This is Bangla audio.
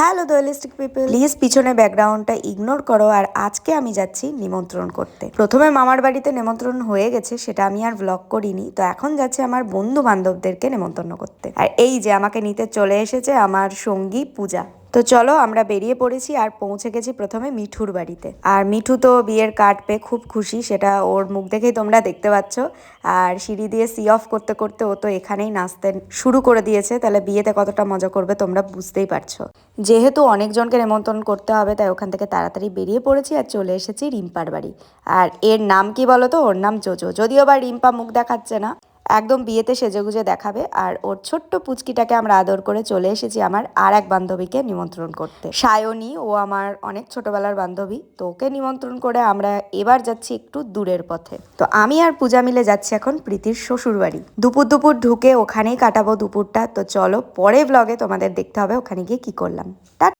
হ্যালো ডুয়ালিস্টিক পিপল, প্লিজ পিছনে ব্যাকগ্রাউন্ডটা ইগনোর করো। আর আজকে আমি যাচ্ছি নিমন্ত্রণ করতে। প্রথমে মামার বাড়িতে নিমন্ত্রণ হয়ে গেছে, সেটা আমি আর ব্লগ করিনি। তো এখন যাচ্ছে আমার বন্ধু বান্ধবদেরকে নিমন্ত্রণ করতে। আর এই যে আমাকে নিতে চলে এসেছে আমার সঙ্গী পূজা। তো চলো আমরা বেরিয়ে পড়েছি আর পৌঁছে গেছি প্রথমে মিঠুর বাড়িতে। আর মিঠু তো বিয়ের কার্ড পেয়ে খুব খুশি, সেটা ওর মুখ দেখেই তোমরা দেখতে পাচ্ছ। আর সিঁড়ি দিয়ে সি অফ করতে করতে ও তো এখানেই নাচতে শুরু করে দিয়েছে। তাহলে বিয়েতে কতটা মজা করবে তোমরা বুঝতেই পারছো। যেহেতু অনেকজনকে নিমন্ত্রণ করতে হবে, তাই ওখান থেকে তাড়াতাড়ি বেরিয়ে পড়েছি আর চলে এসেছি রিম্পার বাড়ি। আর এর নাম কি বলো তো? ওর নাম জোজো। যদিও বা রিম্পা মুখ দেখাচ্ছে না, একদম বিয়েতে সেজেগুজে দেখাবে। আর ওর ছোট্ট পুচকিটাকে আমরা আদর করে চলে এসেছি আমার আর এক বান্ধবীকে নিমন্ত্রণ করতে, সায়নী। ও আমার অনেক ছোটবেলার বান্ধবী। তো ওকে নিমন্ত্রণ করে আমরা এবার যাচ্ছি একটু দূরের পথে। তো আমি আর পূজা মিলে যাচ্ছি এখন প্রীতির শ্বশুর বাড়ি। দুপুর দুপুর ঢুকে ওখানেই কাটাবো দুপুরটা। তো চলো পরে ব্লগে তোমাদের দেখতে হবে ওখানে গিয়ে কি করলাম।